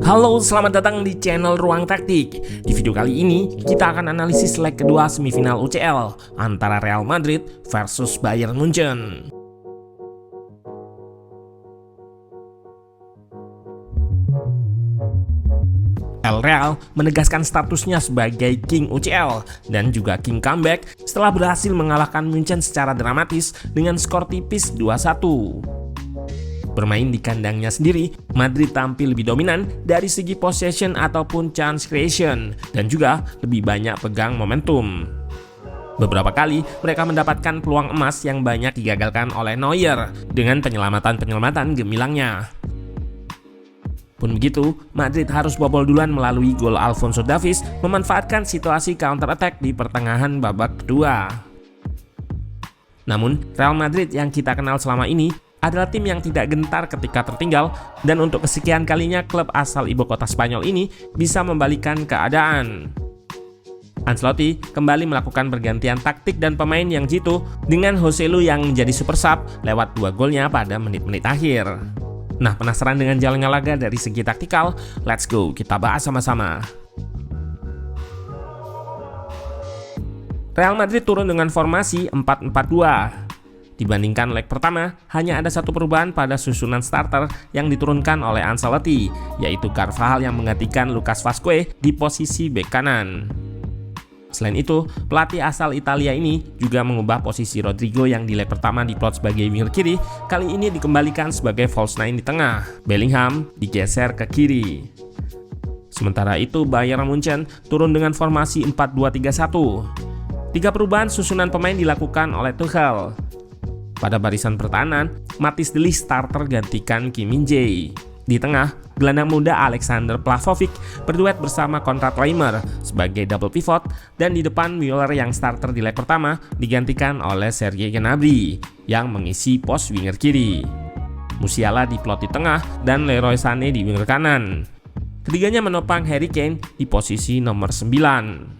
Halo, selamat datang di channel Ruang Taktik. Di video kali ini, kita akan analisis leg kedua semifinal UCL antara Real Madrid versus Bayern Munchen. El Real menegaskan statusnya sebagai King UCL dan juga King Comeback setelah berhasil mengalahkan Munchen secara dramatis dengan skor tipis 2-1. Bermain di kandangnya sendiri, Madrid tampil lebih dominan dari segi possession ataupun chance creation dan juga lebih banyak pegang momentum. Beberapa kali mereka mendapatkan peluang emas yang banyak digagalkan oleh Neuer dengan penyelamatan gemilangnya. Pun begitu, Madrid harus bobol duluan melalui gol Alphonso Davies memanfaatkan situasi counter attack di pertengahan babak kedua. Namun, Real Madrid yang kita kenal selama ini adalah tim yang tidak gentar ketika tertinggal, dan untuk kesekian kalinya klub asal ibu kota Spanyol ini bisa membalikan keadaan. Ancelotti kembali melakukan pergantian taktik dan pemain yang jitu dengan Joselu yang menjadi super sub lewat 2 golnya pada menit-menit akhir. Nah, penasaran dengan jalannya laga dari segi taktikal? Let's go, kita bahas sama-sama. Real Madrid turun dengan formasi 4-4-2. Dibandingkan leg pertama, hanya ada satu perubahan pada susunan starter yang diturunkan oleh Ancelotti, yaitu Carvajal yang menggantikan Lucas Vazquez di posisi bek kanan. Selain itu, pelatih asal Italia ini juga mengubah posisi Rodrigo yang di leg pertama diplot sebagai winger kiri, kali ini dikembalikan sebagai false nine di tengah. Bellingham digeser ke kiri. Sementara itu, Bayern Munchen turun dengan formasi 4-2-3-1. 3 perubahan susunan pemain dilakukan oleh Tuchel. Pada barisan pertahanan, Matthijs de Ligt starter gantikan Kim Min-jae. Di tengah, gelandang muda Alexander Pavlovic berduet bersama Konrad Laimer sebagai double pivot, dan di depan Müller yang starter di leg pertama digantikan oleh Serge Gnabry yang mengisi pos winger kiri. Musiala diplot di tengah dan Leroy Sané di winger kanan. Ketiganya menopang Harry Kane di posisi nomor 9.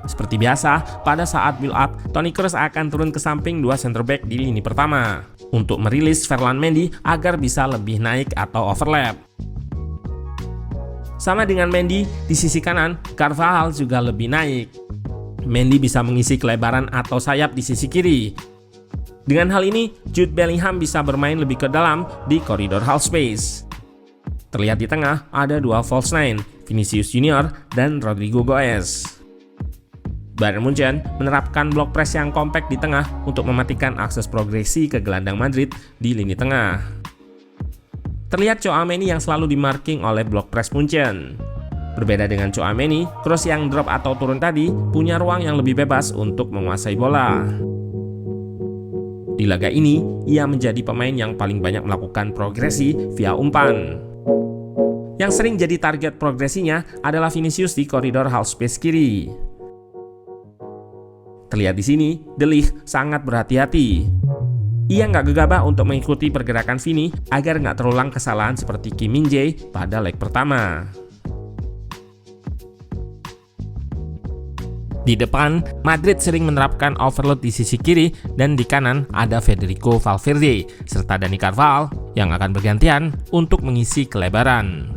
Seperti biasa, pada saat build up, Toni Kroos akan turun ke samping 2 center back di lini pertama untuk merilis Ferland Mendy agar bisa lebih naik atau overlap. Sama dengan Mendy, di sisi kanan, Carvajal juga lebih naik. Mendy bisa mengisi kelebaran atau sayap di sisi kiri. Dengan hal ini, Jude Bellingham bisa bermain lebih ke dalam di koridor half space. Terlihat di tengah ada 2 false nine, Vinicius Junior dan Rodrigo Goes. Bayern Munchen menerapkan block press yang kompak di tengah untuk mematikan akses progresi ke gelandang Madrid di lini tengah. Terlihat Tchouaméni yang selalu dimarking oleh block press Munchen. Berbeda dengan Tchouaméni, Kroos yang drop atau turun tadi punya ruang yang lebih bebas untuk menguasai bola. Di laga ini, ia menjadi pemain yang paling banyak melakukan progresi via umpan. Yang sering jadi target progresinya adalah Vinicius di koridor half space kiri. Terlihat di sini, De Ligt sangat berhati-hati. Ia nggak gegabah untuk mengikuti pergerakan Vini agar nggak terulang kesalahan seperti Kim Min-jae pada leg pertama. Di depan, Madrid sering menerapkan overload di sisi kiri, dan di kanan ada Federico Valverde serta Dani Carvajal yang akan bergantian untuk mengisi kelebaran.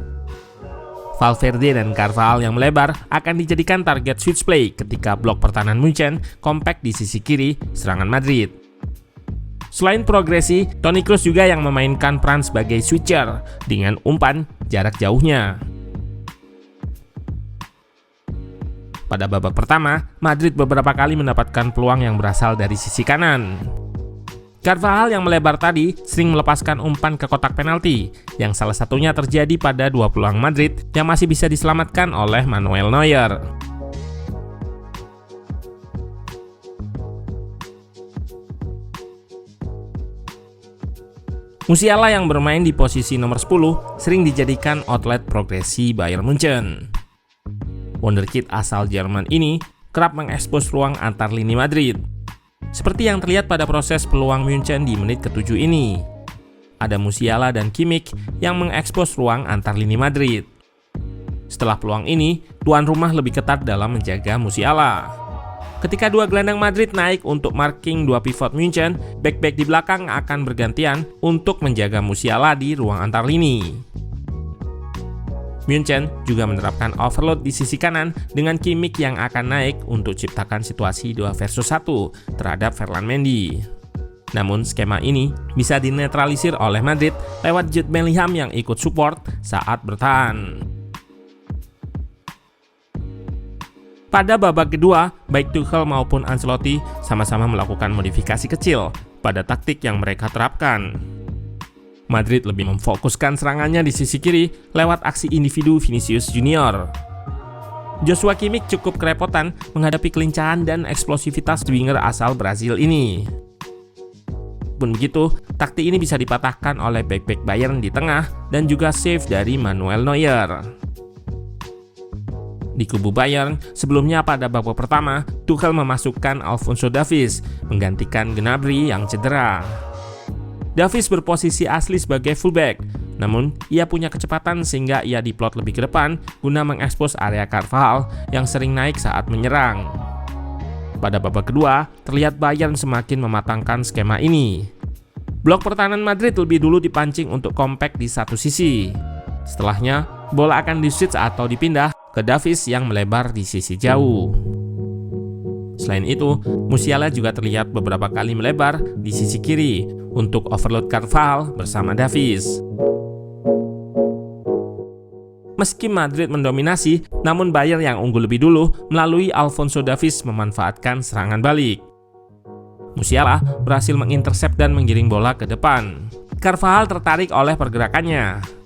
Valverde dan Carvajal yang melebar akan dijadikan target switch play ketika blok pertahanan Munchen kompak di sisi kiri serangan Madrid. Selain progresi, Toni Kroos juga yang memainkan peran sebagai switcher dengan umpan jarak jauhnya. Pada babak pertama, Madrid beberapa kali mendapatkan peluang yang berasal dari sisi kanan. Carvajal yang melebar tadi sering melepaskan umpan ke kotak penalti, yang salah satunya terjadi pada 2 peluang Madrid yang masih bisa diselamatkan oleh Manuel Neuer. Musiala yang bermain di posisi nomor 10 sering dijadikan outlet progresi Bayern Munchen. Wonderkid asal Jerman ini kerap mengekspos ruang antar lini Madrid. Seperti yang terlihat pada proses peluang Munchen di menit ke-7 ini. Ada Musiala dan Kimmich yang mengekspos ruang antar lini Madrid. Setelah peluang ini, tuan rumah lebih ketat dalam menjaga Musiala. Ketika dua gelandang Madrid naik untuk marking dua pivot Munchen, back-back di belakang akan bergantian untuk menjaga Musiala di ruang antar lini. Munchen juga menerapkan overload di sisi kanan dengan Kimmich yang akan naik untuk ciptakan situasi 2 versus 1 terhadap Ferland Mendy. Namun skema ini bisa dinetralisir oleh Madrid lewat Jude Bellingham yang ikut support saat bertahan. Pada babak kedua, baik Tuchel maupun Ancelotti sama-sama melakukan modifikasi kecil pada taktik yang mereka terapkan. Madrid lebih memfokuskan serangannya di sisi kiri lewat aksi individu Vinicius Junior. Joshua Kimmich cukup kerepotan menghadapi kelincahan dan eksplosivitas winger asal Brazil ini. Pun begitu, taktik ini bisa dipatahkan oleh back-back Bayern di tengah dan juga save dari Manuel Neuer. Di kubu Bayern, sebelumnya pada babak pertama, Tuchel memasukkan Alphonso Davies menggantikan Gnabry yang cedera. Davies berposisi asli sebagai fullback, namun ia punya kecepatan sehingga ia diplot lebih ke depan guna mengekspos area Carvajal yang sering naik saat menyerang. Pada babak kedua, terlihat Bayern semakin mematangkan skema ini. Blok pertahanan Madrid lebih dulu dipancing untuk kompak di satu sisi. Setelahnya, bola akan di-switch atau dipindah ke Davies yang melebar di sisi jauh. Selain itu, Musiala juga terlihat beberapa kali melebar di sisi kiri untuk overload Carvajal bersama Davies. Meski Madrid mendominasi, namun Bayern yang unggul lebih dulu melalui Alphonso Davies memanfaatkan serangan balik. Musiala berhasil mengintersep dan menggiring bola ke depan. Carvajal tertarik oleh pergerakannya.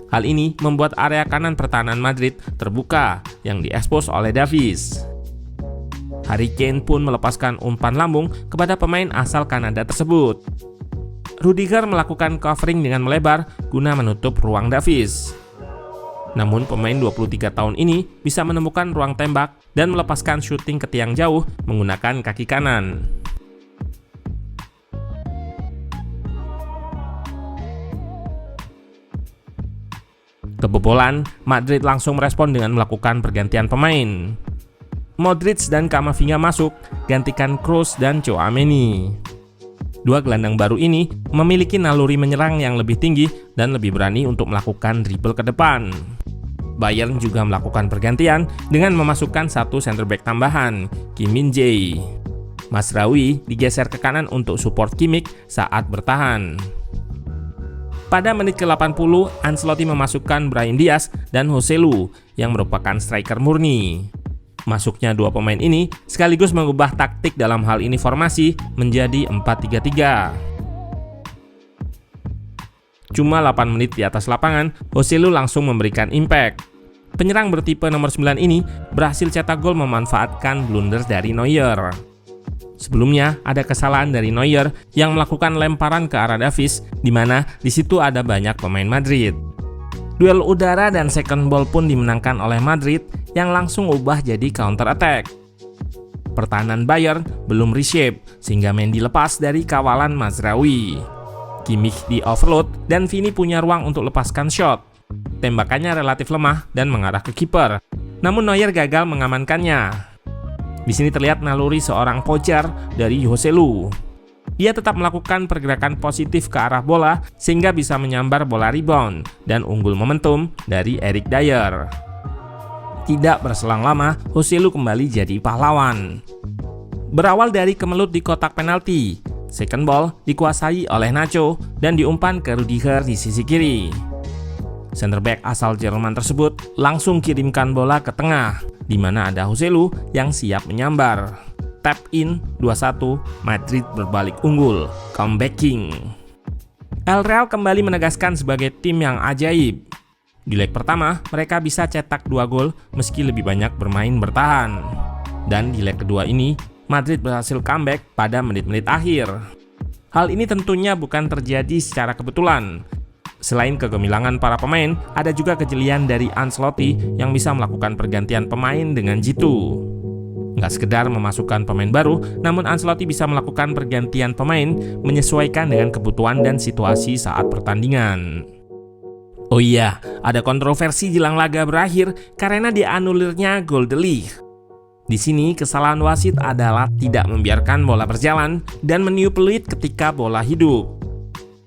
Hal ini membuat area kanan pertahanan Madrid terbuka yang diekspos oleh Davies. Harry Kane pun melepaskan umpan lambung kepada pemain asal Kanada tersebut. Rudiger melakukan covering dengan melebar guna menutup ruang Davies. Namun pemain 23 tahun ini bisa menemukan ruang tembak dan melepaskan syuting ke tiang jauh menggunakan kaki kanan. Kebobolan, Madrid langsung merespon dengan melakukan pergantian pemain. Modric dan Camavinga masuk, gantikan Kroos dan Tchouaméni. Dua gelandang baru ini memiliki naluri menyerang yang lebih tinggi dan lebih berani untuk melakukan dribble ke depan. Bayern juga melakukan pergantian dengan memasukkan satu center back tambahan, Kim Min-jae. Mazraoui digeser ke kanan untuk support Kimmich saat bertahan. Pada menit ke-80, Ancelotti memasukkan Brahim Diaz dan Joselu yang merupakan striker murni. Masuknya dua pemain ini sekaligus mengubah taktik dalam hal ini formasi menjadi 4-3-3. Cuma 8 menit di atas lapangan, Joselu langsung memberikan impact. Penyerang bertipe nomor 9 ini berhasil cetak gol memanfaatkan blunder dari Neuer. Sebelumnya ada kesalahan dari Neuer yang melakukan lemparan ke arah Davies, di mana di situ ada banyak pemain Madrid. Duel udara dan second ball pun dimenangkan oleh Madrid yang langsung ubah jadi counter attack. Pertahanan Bayern belum reshape sehingga Mendy lepas dari kawalan Mazraoui. Kimmich di overload dan Vini punya ruang untuk lepaskan shot. Tembakannya relatif lemah dan mengarah ke kiper, namun Neuer gagal mengamankannya. Di sini terlihat naluri seorang poacher dari Joselu. Ia tetap melakukan pergerakan positif ke arah bola sehingga bisa menyambar bola rebound dan unggul momentum dari Eric Dier. Tidak berselang lama, Joselu kembali jadi pahlawan. Berawal dari kemelut di kotak penalti, second ball dikuasai oleh Nacho dan diumpan ke Rudiger di sisi kiri. Center back asal Jerman tersebut langsung kirimkan bola ke tengah, di mana ada Joselu yang siap menyambar. Tap in 2-1, Madrid berbalik unggul, comebacking. El Real kembali menegaskan sebagai tim yang ajaib. Di leg pertama, mereka bisa cetak 2 gol meski lebih banyak bermain bertahan. Dan di leg kedua ini, Madrid berhasil comeback pada menit-menit akhir. Hal ini tentunya bukan terjadi secara kebetulan. Selain kegemilangan para pemain, ada juga kejelian dari Ancelotti yang bisa melakukan pergantian pemain dengan jitu. Nggak sekedar memasukkan pemain baru, namun Ancelotti bisa melakukan pergantian pemain menyesuaikan dengan kebutuhan dan situasi saat pertandingan. Oh iya, ada kontroversi jelang laga berakhir karena dianulirnya gol De Ligt. Di sini kesalahan wasit adalah tidak membiarkan bola berjalan dan meniup peluit ketika bola hidup.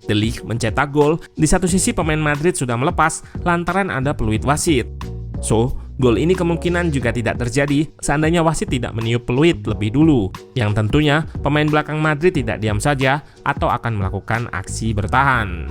De Ligt mencetak gol, di satu sisi pemain Madrid sudah melepas lantaran ada peluit wasit. So, gol ini kemungkinan juga tidak terjadi seandainya wasit tidak meniup peluit lebih dulu. Yang tentunya pemain belakang Madrid tidak diam saja atau akan melakukan aksi bertahan.